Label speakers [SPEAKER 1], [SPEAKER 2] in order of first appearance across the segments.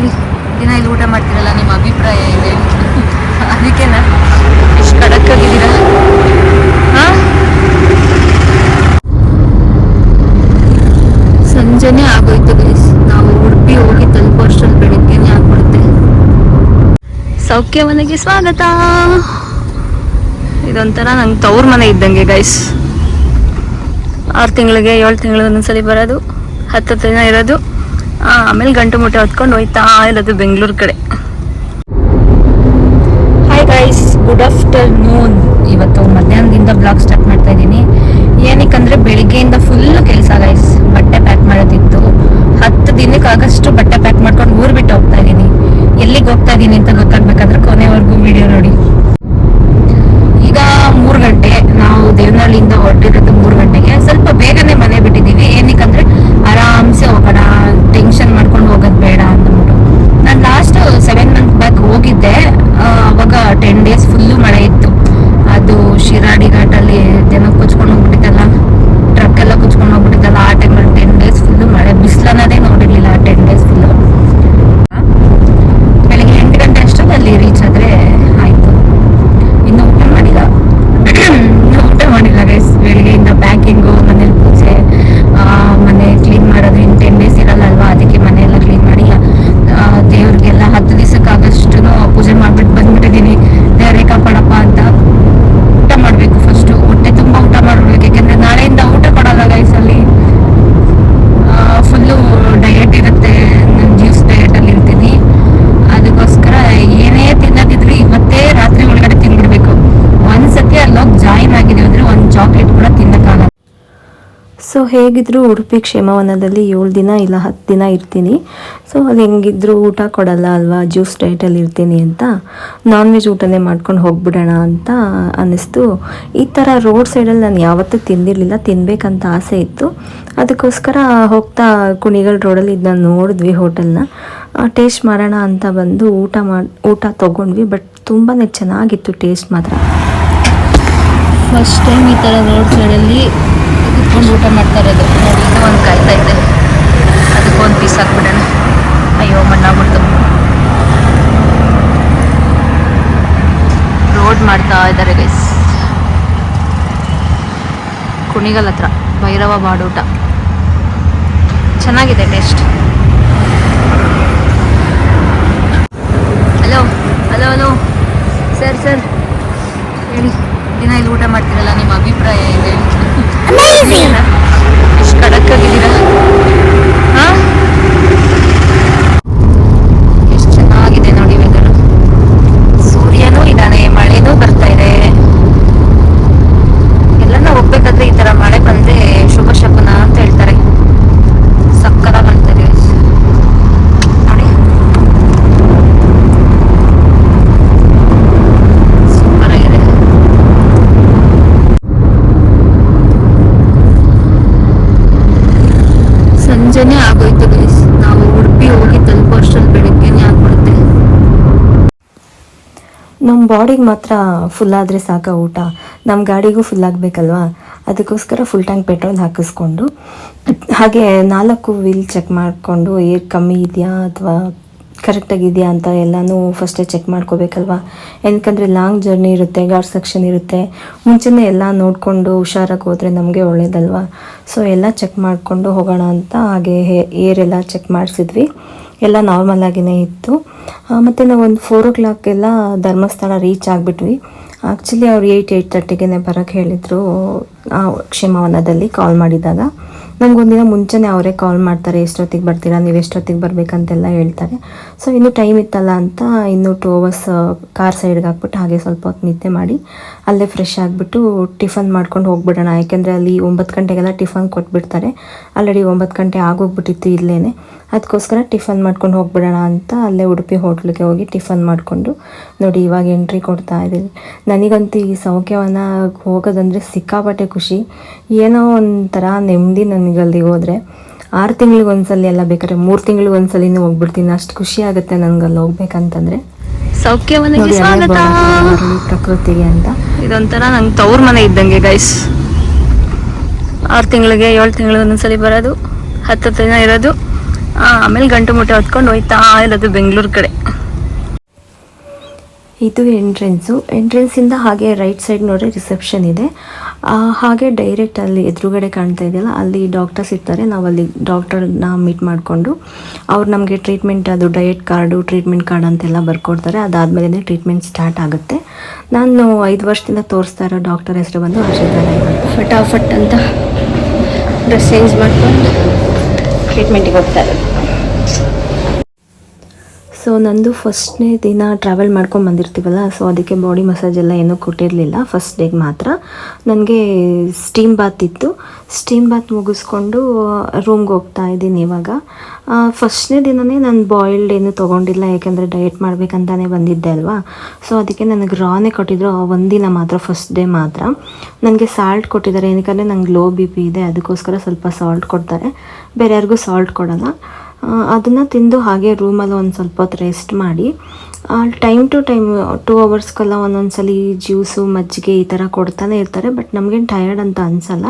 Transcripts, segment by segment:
[SPEAKER 1] ಹೇಳಿ, ದಿನ ಇಲ್ಲಿ ಊಟ ಮಾಡ್ತೀರಲ್ಲ, ನಿಮ್ಮ ಅಭಿಪ್ರಾಯ ಇದೆ? ಅದಕ್ಕೆನಾ ಇಷ್ಟು ಖಡಕ್ಕಾಗಿದ್ದೀರಾ? ಹಾಂ, ಸಂಜೆನೇ ಆಗೋಯ್ತು ಗೈಸ್. ನಾವು ಉಡುಪಿ ಹೋಗಿ ತಲುಪೋ ಅಷ್ಟರಲ್ಲಿ ಬೆಳಿಗ್ಗೆನೇ ಆಗ್ಬಿಡುತ್ತೆ. ಸೌಖ್ಯ ಮನೆಗೆ ಸ್ವಾಗತ. ಇದೊಂಥರ ನಂಗೆ ತವ್ರ ಮನೆ ಇದ್ದಂಗೆ ಗೈಸ್. 6 ತಿಂಗಳಿಗೆ 7 ತಿಂಗಳಿಗೆ ಒಂದೊಂದ್ಸಲಿ ಬರೋದು, 10 ದಿನ ಇರೋದು, ಆಮೇಲೆ ಗಂಟು ಮುಟ್ಟೆ ಹೊತ್ಕೊಂಡು ಹೋಯ್ತಾ ಇರೋದು ಬೆಂಗಳೂರು ಕಡೆ. Hi guys, good afternoon. ಇವತ್ತು ಮಧ್ಯಾಹ್ನದಿಂದ ಬ್ಲಾಗ್ ಸ್ಟಾರ್ಟ್ ಮಾಡ್ತಾ ಇದ್ದೀನಿ. ಏನಕ್ಕಂದ್ರೆ ಬೆಳಿಗ್ಗೆಯಿಂದ ಫುಲ್ ಕೆಲಸ ಗೈಸ್. ಬಟ್ಟೆ ಪ್ಯಾಕ್ ಮಾಡೋದಿತ್ತು. 10 ದಿನಕ್ಕಾಗಷ್ಟು ಬಟ್ಟೆ ಪ್ಯಾಕ್ ಮಾಡ್ಕೊಂಡು ಊರು ಬಿಟ್ಟು ಹೋಗ್ತಾ ಇದ್ದೀನಿ. ಎಲ್ಲಿಗೆ ಹೋಗ್ತಾ ಇದ್ದೀನಿ ಅಂತ ಗೊತ್ತಾಗ್ಬೇಕಾದ್ರೆ ಕೊನೆವರೆಗೂ ವಿಡಿಯೋ ನೋಡಿ. ಈಗ 3 ಗಂಟೆ, ನಾವು ದೇವನಹಳ್ಳಿಯಿಂದ ಹೊರಟಿರೋದು 3 ಗಂಟೆಗೆ. ಸ್ವಲ್ಪ ಬೇಗನೆ ಮನೆ ಬಿಟ್ಟಿದ್ದೀವಿ. ಏನಕ್ಕಂದ್ರೆ ಆರಾಮ್ಸೆ ಹೋಗೋಣ, ಟೆನ್ಷನ್ ಮಾಡ್ಕೊಂಡು ಹೋಗೋದು ಬೇಡ ಅಂದ್ಬಿಟ್ಟು. ನಾನು ಲಾಸ್ಟ್ 7 ಮಂತ್ ಬ್ಯಾಕ್ ಹೋಗಿದ್ದೆ. ಅವಾಗ 10 ಡೇಸ್ ಫುಲ್ಲು ಮಳೆ ಇತ್ತು. ಅದು ಶಿರಾಡಿ ಘಾಟಲ್ಲಿ ಜನ ಕುಚ್ಕೊಂಡು ಹೋಗ್ಬಿಟ್ಟಿದ್ದಲ್ಲ, ಟ್ರಕ್ ಎಲ್ಲ ಕುಚ್ಕೊಂಡು ಹೋಗ್ಬಿಟ್ಟಿದ್ದಲ್ಲ. ಆ ಟೈಮಲ್ಲಿ 10 ಡೇಸ್ ಫುಲ್ಲು ಮಳೆ, ಬಿಸಿಲನ್ನೋದೇ ನೋಡಿರ್ಲಿಲ್ಲ 10 ಡೇಸ್ ಫುಲ್ಲು. ಬೆಳಿಗ್ಗೆ 8 ಗಂಟೆ ಅಷ್ಟೊಂದು ಅಲ್ಲಿ ರೀಚ್ ಆದರೆ ಆಯಿತು. ಇನ್ನೂ ಊಟ ಮಾಡಿಲ್ಲ ಗೈಸ್. ಬೆಳಿಗ್ಗೆಯಿಂದ ಪ್ಯಾಕಿಂಗು, ಮನೇಲಿ ಪೂಜೆ, ಮನೆ ಕ್ಲೀನ್ ಮಾಡೋದು. ಇನ್ನು 10 ಡೇಸ್ ಇರಲ್ಲ ಅಲ್ವಾ, ಅದಕ್ಕೆ ಮನೆಯೆಲ್ಲ ಕ್ಲೀನ್ ಮಾಡಿ ದೇವ್ರಿಗೆಲ್ಲ 10 ದಿವಸಕ್ಕಾಗಷ್ಟು ಪೂಜೆ ಮಾಡಿಬಿಟ್ಟು ಬಂದ್ಬಿಟ್ಟಿದ್ದೀನಿ. ದೇವರೇ ಕಾಪಾಡಪ್ಪ ಅಂತ. ಊಟ ಮಾಡಬೇಕು ಫಸ್ಟು, ಹೊಟ್ಟೆ ತುಂಬ ಊಟ ಮಾಡಬೇಕು. ಯಾಕೆಂದರೆ ನಾಳೆಯಿಂದ ಊಟ ಕೊಡಲ್ಲ ಗೈಸ್ ಅಲ್ಲಿ. ಫುಲ್ಲು ಡಯಟ್ ಇರುತ್ತೆ, ನಾನು ಜ್ಯೂಸ್ ಡಯಟಲ್ಲಿ ಇರ್ತೀನಿ. ಅದಕ್ಕೋಸ್ಕರ ಏನೇ ತಿನ್ನೋದಿದ್ರು ಇವತ್ತೇ ರಾತ್ರಿ ಒಳಗಡೆ ತಿಂದ್ಬಿಡ್ಬೇಕು. ಒಂದ್ಸತಿ ಅಲ್ಲೋಗಿ ಜಾಯಿನ್ ಆಗಿದ್ದೀವಿ ಅಂದರೆ ಒಂದು ಚಾಕ್ಲೇಟ್ ಕೂಡ ತಿನ್ನೋಕ್ಕಾಗಲ್ಲ. ಸೊ ಹೇಗಿದ್ರು ಉಡುಪಿ ಕ್ಷೇಮವನದಲ್ಲಿ 7 ದಿನ ಇಲ್ಲ 10 ದಿನ ಇರ್ತೀನಿ. ಸೊ ಅಲ್ಲಿ ಹೆಂಗಿದ್ರು ಊಟ ಕೊಡಲ್ಲ ಅಲ್ವಾ, ಜ್ಯೂಸ್ ಡಯಟಲ್ಲಿ ಇರ್ತೀನಿ ಅಂತ ನಾನ್ ವೆಜ್ ಊಟನೇ ಮಾಡ್ಕೊಂಡು ಹೋಗ್ಬಿಡೋಣ ಅಂತ ಅನ್ನಿಸ್ತು. ಈ ಥರ ರೋಡ್ ಸೈಡಲ್ಲಿ ನಾನು ಯಾವತ್ತೂ ತಿಂದಿರಲಿಲ್ಲ, ತಿನ್ನಬೇಕಂತ ಆಸೆ ಇತ್ತು. ಅದಕ್ಕೋಸ್ಕರ ಹೋಗ್ತಾ ಕುಣಿಗಲ್ ರೋಡಲ್ಲಿ ಇದನ್ನ ನೋಡಿದ್ವಿ ಹೋಟೆಲ್ನ. ಟೇಸ್ಟ್ ಮಾಡೋಣ ಅಂತ ಬಂದು ಊಟ ತೊಗೊಂಡ್ವಿ. ಬಟ್ ತುಂಬಾ ಚೆನ್ನಾಗಿತ್ತು ಟೇಸ್ಟ್ ಮಾತ್ರ. ಫಸ್ಟ್ ಟೈಮ್ ಈ ಥರ ರೋಡ್ ಸೈಡಲ್ಲಿ ಕುತ್ಕೊಂಡು ಊಟ ಮಾಡ್ತಾ ಇರೋದು ನೋಡಿ. ಇನ್ನೂ ಒಂದು ಕಾಯ್ತಾ ಇದೆ, ಅದಕ್ಕೊಂದು ಪೀಸ್ ಹಾಕ್ಬಿಡೋಣ. ಅಯ್ಯೋ ಮಣ್ಣಾಗ್ಬಿಡ್ತು. ರೋಡ್ ಮಾಡ್ತಾ ಇದ್ದಾರೆ ಗೈಸ್, ಕುಣಿಗಲ್ ಹತ್ರ ಭೈರವ ಬಾಡೂಟ. ಚೆನ್ನಾಗಿದೆ taste. Hello hello hello sir ಹೇಳಿ, ದಿನ ಇಲ್ಲಿ ಊಟ ಮಾಡ್ತೀರಲ್ಲ, ನಿಮ್ಮ ಅಭಿಪ್ರಾಯ ಇದೆ? ಎಷ್ಟು ಖಡಕ್ಕಾಗಿದ್ದೀರಾ? ಹಾಂ, ಎಷ್ಟು ಚೆನ್ನಾಗಿದೆ ನೋಡಿ ವೆದರ್. ಸೂರ್ಯನೂ ಇದ್ದಾನೆ, ಮಳೆನೂ ಬರ್ತಾ ಇದೆ. ಎಲ್ಲನ ಹೋಗ್ಬೇಕಾದ್ರೆ ಈ ಥರ ಮಳೆ ಬಂದರೆ ಶುಭ ಶಕುನ ಅಂತ ಹೇಳ್ತಾರೆ. ಸಕ್ಕತ್ತಾಗಿ ಕಾಣ್ತದೆ ನೋಡಿ, ಸೂಪರ್ ಆಗಿದೆ. ಸಂಜೆನೇ ಆಗೋಯ್ತು ಗೈಸ್. ನಾವು ಉಡುಪಿ ಹೋಗಿ ತಲುಪೋ ಅಷ್ಟರಲ್ಲಿ ಬೆಳಿಗ್ಗೆನೇ ಆಗ್ಬಿಡುತ್ತೆ. ನಮ್ಮ ಬಾಡಿಗೆ ಮಾತ್ರ ಫುಲ್ ಆದರೆ ಸಾಕ ಊಟ, ನಮ್ಮ ಗಾಡಿಗೂ ಫುಲ್ ಆಗಬೇಕಲ್ವಾ. ಅದಕ್ಕೋಸ್ಕರ ಫುಲ್ ಟ್ಯಾಂಕ್ ಪೆಟ್ರೋಲ್ ಹಾಕಿಸ್ಕೊಂಡು, ಹಾಗೆ 4 ವೀಲ್ ಚೆಕ್ ಮಾಡಿಕೊಂಡು ಏರ್ ಕಮ್ಮಿ ಇದೆಯಾ ಅಥವಾ ಕರೆಕ್ಟಾಗಿದೆಯಾ ಅಂತ ಎಲ್ಲನೂ ಫಸ್ಟೇ ಚೆಕ್ ಮಾಡ್ಕೋಬೇಕಲ್ವ. ಏನಕ್ಕಂದರೆ ಲಾಂಗ್ ಜರ್ನಿ ಇರುತ್ತೆ, ಘಾಟ್ ಸೆಕ್ಷನ್ ಇರುತ್ತೆ. ಮುಂಚೆನೇ ಎಲ್ಲ ನೋಡಿಕೊಂಡು ಹುಷಾರಾಗಿ ಹೋದರೆ ನಮಗೆ ಒಳ್ಳೇದಲ್ವ. ಸೊ ಎಲ್ಲ ಚೆಕ್ ಮಾಡಿಕೊಂಡು ಹೋಗೋಣ ಅಂತ ಹಾಗೆ ಏರೆಲ್ಲ ಚೆಕ್ ಮಾಡಿಸಿದ್ವಿ. ಎಲ್ಲ ನಾರ್ಮಲ್ ಆಗಿಯೇ ಇತ್ತು. ಮತ್ತು ನಾವು ಒಂದು 4 o'clock ಎಲ್ಲ ಧರ್ಮಸ್ಥಳ ರೀಚ್ ಆಗಿಬಿಟ್ವಿ. ಆ್ಯಕ್ಚುಲಿ ಅವ್ರು 8-8:30ಗೆ ಬರೋಕ್ಕೆ ಹೇಳಿದರು ಕ್ಷೇಮವನದಲ್ಲಿ ಕಾಲ್ ಮಾಡಿದಾಗ. ನಮಗೊಂದಿನ ಮುಂಚೆನೇ ಅವರೇ ಕಾಲ್ ಮಾಡ್ತಾರೆ, ಎಷ್ಟೊತ್ತಿಗೆ ಬರ್ತೀರಾ, ನೀವು ಎಷ್ಟೊತ್ತಿಗೆ ಬರಬೇಕಂತೆಲ್ಲ ಹೇಳ್ತಾರೆ. ಸೊ ಇನ್ನೂ ಟೈಮ್ ಇತ್ತಲ್ಲ ಅಂತ ಇನ್ನೂ 2 hours ಕಾರ್ ಸೈಡ್ಗೆ ಹಾಕ್ಬಿಟ್ಟು ಹಾಗೆ ಸ್ವಲ್ಪ ಹೊತ್ತು ನಿದ್ದೆ ಮಾಡಿ ಅಲ್ಲೇ ಫ್ರೆಶ್ ಆಗಿಬಿಟ್ಟು ಟಿಫನ್ ಮಾಡ್ಕೊಂಡು ಹೋಗ್ಬಿಡೋಣ. ಯಾಕೆಂದರೆ ಅಲ್ಲಿ 9 ಗಂಟೆಗೆಲ್ಲ ಟಿಫನ್ ಕೊಟ್ಬಿಡ್ತಾರೆ. ಆಲ್ರೆಡಿ 9 ಗಂಟೆ ಆಗೋಗ್ಬಿಟ್ಟಿತ್ತು ಇಲ್ಲೇ. ಅದಕ್ಕೋಸ್ಕರ ಟಿಫನ್ ಮಾಡ್ಕೊಂಡು ಹೋಗ್ಬಿಡೋಣ ಅಂತ ಅಲ್ಲೇ ಉಡುಪಿ ಹೋಟ್ಲಿಗೆ ಹೋಗಿ ಟಿಫನ್ ಮಾಡಿಕೊಂಡು ನೋಡಿ ಇವಾಗ ಎಂಟ್ರಿ ಕೊಡ್ತಾ ಇದ್ದೀವಿ. ನನಗಂತೂ ಈ ಸೌಖ್ಯವನ ಹೋಗೋದಂದರೆ ಸಿಕ್ಕಾಪಟ್ಟೆ ಖುಷಿ. ಏನೋ ಒಂಥರ ನೆಮ್ಮದಿ ನನಗಲ್ಲಿ ಹೋದರೆ. 6 ತಿಂಗಳಿಗೆ ಒಂದ್ಸಲಿ ಎಲ್ಲ ಬೇಕಾದ್ರೆ 3 ತಿಂಗಳಿಗೆ ಒಂದ್ಸಲಿನೂ ಹೋಗ್ಬಿಡ್ತೀನಿ, ಅಷ್ಟು ಖುಷಿ ಆಗುತ್ತೆ ನನಗಲ್ಲಿ ಹೋಗ್ಬೇಕಂತಂದರೆ. ಸೌಖ್ಯವನಿಗೆ ಸ್ವಾಗತ ಪ್ರಕೃತಿಗೆ ಅಂತ. ಇದೊಂಥರ ನಂಗೆ ತವ್ರ ಮನೆ ಇದ್ದಂಗೆ ಗೈಸ್. 6 ತಿಂಗಳಿಗೆ 7 ತಿಂಗಳಿಗೆ ಒಂದೊಂದ್ಸಲಿ ಬರೋದು, 10 ದಿನ ಇರೋದು, ಆಮೇಲೆ ಗಂಟು ಮುಟ್ಟೆ ಹೊತ್ಕೊಂಡು ಹೋಯ್ತಾ ಇರೋದು ಬೆಂಗಳೂರು ಕಡೆ. ಇದು ಎಂಟ್ರೆನ್ಸಿಂದ ಹಾಗೆ ರೈಟ್ ಸೈಡ್ ನೋಡ್ರೆ ರಿಸೆಪ್ಷನ್ ಇದೆ. ಹಾಗೆ ಡೈರೆಕ್ಟ್ ಅಲ್ಲಿ ಎದುರುಗಡೆ ಕಾಣ್ತಾ ಇದೆಯಲ್ಲ, ಅಲ್ಲಿ ಡಾಕ್ಟರ್ಸ್ ಇರ್ತಾರೆ. ನಾವು ಅಲ್ಲಿ ಡಾಕ್ಟರ್ನ ಮೀಟ್ ಮಾಡಿಕೊಂಡು ಅವ್ರು ನಮಗೆ ಟ್ರೀಟ್ಮೆಂಟ್, ಅದು ಡಯಟ್ ಕಾರ್ಡು, ಟ್ರೀಟ್ಮೆಂಟ್ ಕಾರ್ಡ್ ಅಂತೆಲ್ಲ ಬರ್ಕೊಡ್ತಾರೆ. ಅದಾದಮೇಲೆ ಟ್ರೀಟ್ಮೆಂಟ್ ಸ್ಟಾರ್ಟ್ ಆಗುತ್ತೆ. ನಾನು 5 ವರ್ಷದಿಂದ ತೋರಿಸ್ತಾ ಇರೋ ಡಾಕ್ಟರ್ ಹೆಸರು ಬಂದು ಹರ್ಷಿತಾ. ಫಟಾಫಟ್ ಅಂತ ಡ್ರೆಸ್ ಚೇಂಜ್ ಮಾಡ್ಕೊಂಡು ಟ್ರೀಟ್ಮೆಂಟಿಗೆ ಹೋಗ್ತಾ ಇರೋದು. ಸೊ ನಂದು ಫಸ್ಟ್ನೇ ದಿನ ಟ್ರಾವೆಲ್ ಮಾಡ್ಕೊಂಡು ಬಂದಿರ್ತೀವಲ್ಲ, ಸೊ ಅದಕ್ಕೆ ಬಾಡಿ ಮಸಾಜ್ ಎಲ್ಲ ಏನೂ ಕೊಟ್ಟಿರಲಿಲ್ಲ. ಫಸ್ಟ್ ಡೇಗೆ ಮಾತ್ರ ನನಗೆ ಸ್ಟೀಮ್ ಬಾತ್ ಇತ್ತು. ಸ್ಟೀಮ್ ಬಾತ್ ಮುಗಿಸ್ಕೊಂಡು ರೂಮ್ಗೆ ಹೋಗ್ತಾ ಇದ್ದೀನಿ ಇವಾಗ. ಫಸ್ಟ್ನೇ ದಿನವೇ ನಾನು ಬಾಯ್ಲ್ಡ್ ಏನು ತೊಗೊಂಡಿಲ್ಲ, ಯಾಕೆಂದರೆ ಡಯಟ್ ಮಾಡಬೇಕಂತಾನೆ ಬಂದಿದ್ದೆ ಅಲ್ವಾ. ಸೊ ಅದಕ್ಕೆ ನನಗೆ ರಾನೇ ಕೊಟ್ಟಿದ್ರು ಒಂದಿನ ಮಾತ್ರ, ಫಸ್ಟ್ ಡೇ ಮಾತ್ರ. ನನಗೆ ಸಾಲ್ಟ್ ಕೊಟ್ಟಿದ್ದಾರೆ, ಏನಕ್ಕೆ ನಂಗೆ ಲೋ BP ಇದೆ, ಅದಕ್ಕೋಸ್ಕರ ಸ್ವಲ್ಪ ಸಾಲ್ಟ್ ಕೊಡ್ತಾರೆ. ಬೇರೆ ಯಾರಿಗೂ ಸಾಲ್ಟ್ ಕೊಡೋಲ್ಲ. ಅದನ್ನು ತಿಂದು ಹಾಗೆ ರೂಮಲ್ಲಿ ಒಂದು ಸ್ವಲ್ಪ ಹೊತ್ತು ರೆಸ್ಟ್ ಮಾಡಿ, ಟೈಮ್ ಟು ಟೈಮ್ 2 ಅವರ್ಸ್ಗೆಲ್ಲ ಒಂದೊಂದ್ಸಲಿ ಜ್ಯೂಸು, ಮಜ್ಜಿಗೆ ಈ ಥರ ಕೊಡ್ತಾನೆ ಇರ್ತಾರೆ. ಬಟ್ ನಮಗೇನು ಟಯರ್ಡ್ ಅಂತ ಅನಿಸಲ್ಲ.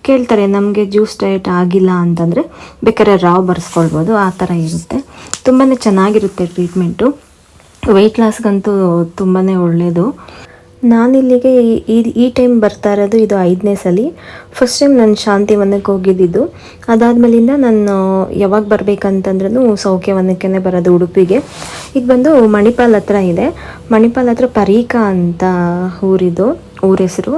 [SPEAKER 1] ಕೇಳ್ತಾರೆ, ನಮಗೆ ಜ್ಯೂಸ್ ಡಯಟ್ ಆಗಿಲ್ಲ ಅಂತಂದರೆ ಬೇಕಾದ್ರೆ ರಾವ್ ಬರ್ಸ್ಕೊಳ್ಬೋದು, ಆ ಥರ ಇರುತ್ತೆ. ತುಂಬಾ ಚೆನ್ನಾಗಿರುತ್ತೆ ಟ್ರೀಟ್ಮೆಂಟು. ವೆಯ್ಟ್ ಲಾಸ್ಗಂತೂ ತುಂಬಾ ಒಳ್ಳೆಯದು. ನಾನಿಲ್ಲಿಗೆ ಈ ಟೈಮ್ ಬರ್ತಾ ಇರೋದು ಇದು 5ನೇ ಸಲ. ಫಸ್ಟ್ ಟೈಮ್ ನಾನು ಶಾಂತಿವನಕ್ಕೆ ಹೋಗಿದ್ದಿದ್ದು. ಅದಾದಮೇಲಿಂದ ನಾನು ಯಾವಾಗ ಬರಬೇಕಂತಂದ್ರೂ ಸೌಖ್ಯವನಕ್ಕೇ ಬರೋದು, ಉಡುಪಿಗೆ. ಇದು ಬಂದು ಮಣಿಪಾಲ್ ಹತ್ರ ಇದೆ. ಮಣಿಪಾಲ್ ಹತ್ರ ಪರೀಕಾ ಅಂತ ಊರ ಹೆಸರು.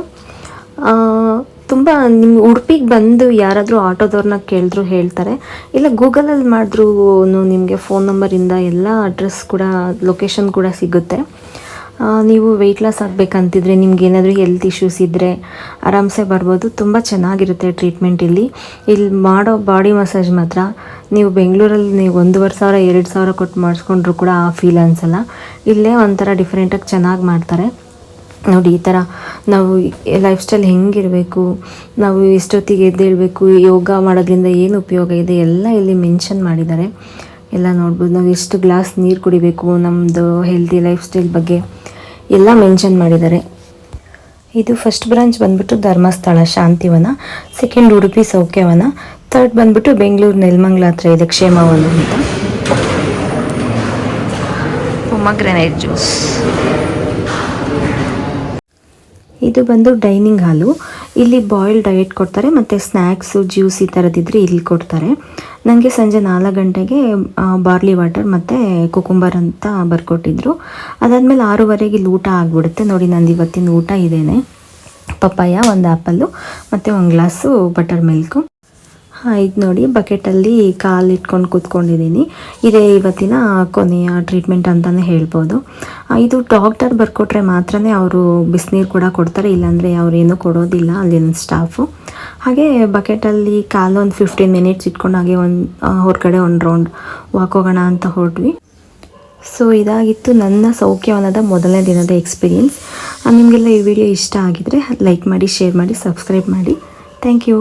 [SPEAKER 1] ತುಂಬ ನಿಮ್ಮ ಉಡುಪಿಗೆ ಬಂದು ಯಾರಾದರೂ ಆಟೋದವ್ರನ್ನ ಕೇಳಿದ್ರು ಹೇಳ್ತಾರೆ, ಇಲ್ಲ ಗೂಗಲಲ್ಲಿ ಮಾಡಿದ್ರೂ ನಿಮಗೆ ಫೋನ್ ನಂಬರಿಂದ ಎಲ್ಲ ಅಡ್ರೆಸ್ ಕೂಡ, ಲೊಕೇಶನ್ ಕೂಡ ಸಿಗುತ್ತೆ. ನೀವು ವೆಯ್ಟ್ ಲಾಸ್ ಆಗಬೇಕಂತಿದ್ರೆ, ನಿಮ್ಗೆ ಏನಾದರೂ ಹೆಲ್ತ್ ಇಶ್ಯೂಸ್ ಇದ್ದರೆ ಆರಾಮ್ಸೆ ಬರ್ಬೋದು. ತುಂಬ ಚೆನ್ನಾಗಿರುತ್ತೆ ಟ್ರೀಟ್ಮೆಂಟ್ ಇಲ್ಲಿ ಮಾಡೋ ಬಾಡಿ ಮಸಾಜ್ ಮಾತ್ರ. ನೀವು ಬೆಂಗಳೂರಲ್ಲಿ ನೀವು 1,500 2,000 ಕೊಟ್ಟು ಮಾಡಿಸ್ಕೊಂಡ್ರು ಕೂಡ ಆ ಫೀಲ್ ಅನಿಸಲ್ಲ. ಇಲ್ಲೇ ಒಂಥರ ಡಿಫ್ರೆಂಟಾಗಿ ಚೆನ್ನಾಗಿ ಮಾಡ್ತಾರೆ. ನೋಡಿ, ಈ ಥರ ನಾವು ಲೈಫ್ ಸ್ಟೈಲ್ ಹೆಂಗಿರಬೇಕು, ನಾವು ಎಷ್ಟೊತ್ತಿಗೆ ಎದ್ದೇಳಬೇಕು, ಯೋಗ ಮಾಡೋದ್ರಿಂದ ಏನು ಉಪಯೋಗ ಇದೆ ಎಲ್ಲ ಇಲ್ಲಿ ಮೆನ್ಷನ್ ಮಾಡಿದ್ದಾರೆ. ಎಲ್ಲ ನೋಡ್ಬೋದು. ನಾವು ಎಷ್ಟು ಗ್ಲಾಸ್ ನೀರು ಕುಡಿಬೇಕು, ನಮ್ಮದು ಹೆಲ್ತಿ ಲೈಫ್ ಸ್ಟೈಲ್ ಬಗ್ಗೆ ಎಲ್ಲ ಮೆನ್ಷನ್ ಮಾಡಿದ್ದಾರೆ. ಇದು ಫಸ್ಟ್ ಬ್ರಾಂಚ್ ಬಂದ್ಬಿಟ್ಟು ಧರ್ಮಸ್ಥಳ ಶಾಂತಿವನ, ಸೆಕೆಂಡ್ ಉಡುಪಿ ಸೌಖ್ಯವನ, ಥರ್ಡ್ ಬಂದ್ಬಿಟ್ಟು ಬೆಂಗಳೂರು ನೆಲಮಂಗಲ ಹತ್ರ ಇದೆ ಕ್ಷೇಮವನ ಅಂತ. ಪೊಮಗ್ರೆನೇಟ್ ಜ್ಯೂಸ್. ಇದು ಬಂದು ಡೈನಿಂಗ್ ಹಾಲು. ಇಲ್ಲಿ ಬಾಯ್ಲ್ ಡಯಟ್ ಕೊಡ್ತಾರೆ, ಮತ್ತು ಸ್ನ್ಯಾಕ್ಸು, ಜ್ಯೂಸ್ ಈ ಥರದ್ದಿದ್ರೆ ಇಲ್ಲಿ ಕೊಡ್ತಾರೆ. ನನಗೆ ಸಂಜೆ 4 ಗಂಟೆಗೆ ಬಾರ್ಲಿ ವಾಟರ್ ಮತ್ತು ಕುಕುಂಬರ್ ಅಂತ ಬರ್ಕೊಟ್ಟಿದ್ರು. ಅದಾದಮೇಲೆ 6:15 ಇಲ್ಲಿ ಊಟ ಆಗಿಬಿಡುತ್ತೆ. ನೋಡಿ, ನಂದು ಇವತ್ತಿನ ಊಟ ಇದೇನೆ: ಪಪ್ಪಾಯ, 1 ಆ್ಯಪಲ್ಲು ಮತ್ತು 1 ಗ್ಲಾಸು ಬಟರ್ ಮಿಲ್ಕು. ಇದು ನೋಡಿ, ಬಕೆಟಲ್ಲಿ ಕಾಲು ಇಟ್ಕೊಂಡು ಕೂತ್ಕೊಂಡಿದ್ದೀನಿ. ಇದೇ ಇವತ್ತಿನ ಕೊನೆಯ ಟ್ರೀಟ್ಮೆಂಟ್ ಅಂತಲೇ ಹೇಳ್ಬೋದು. ಇದು ಡಾಕ್ಟರ್ ಬರ್ಕೊಟ್ರೆ ಮಾತ್ರ ಅವರು ಬಿಸಿನೀರು ಕೂಡ ಕೊಡ್ತಾರೆ, ಇಲ್ಲಾಂದರೆ ಅವರೇನೂ ಕೊಡೋದಿಲ್ಲ ಅಲ್ಲಿನ ಸ್ಟಾಫು. ಹಾಗೆ ಬಕೆಟಲ್ಲಿ ಕಾಲು ಒಂದು 15 ಮಿನಿಟ್ಸ್ ಇಟ್ಕೊಂಡು ಹಾಗೆ ಹೊರಗಡೆ ಒಂದು ರೌಂಡ್ ವಾಕ್ ಹೋಗೋಣ ಅಂತ ಹೊರಟ್ವಿ. ಸೊ ಇದಾಗಿತ್ತು ನನ್ನ ಸೌಖ್ಯವನದ ಮೊದಲನೇ ದಿನದ ಎಕ್ಸ್ಪೀರಿಯೆನ್ಸ್. ನಿಮಗೆಲ್ಲ ಈ ವಿಡಿಯೋ ಇಷ್ಟ ಆಗಿದರೆ ಲೈಕ್ ಮಾಡಿ, ಶೇರ್ ಮಾಡಿ, ಸಬ್ಸ್ಕ್ರೈಬ್ ಮಾಡಿ. Thank you.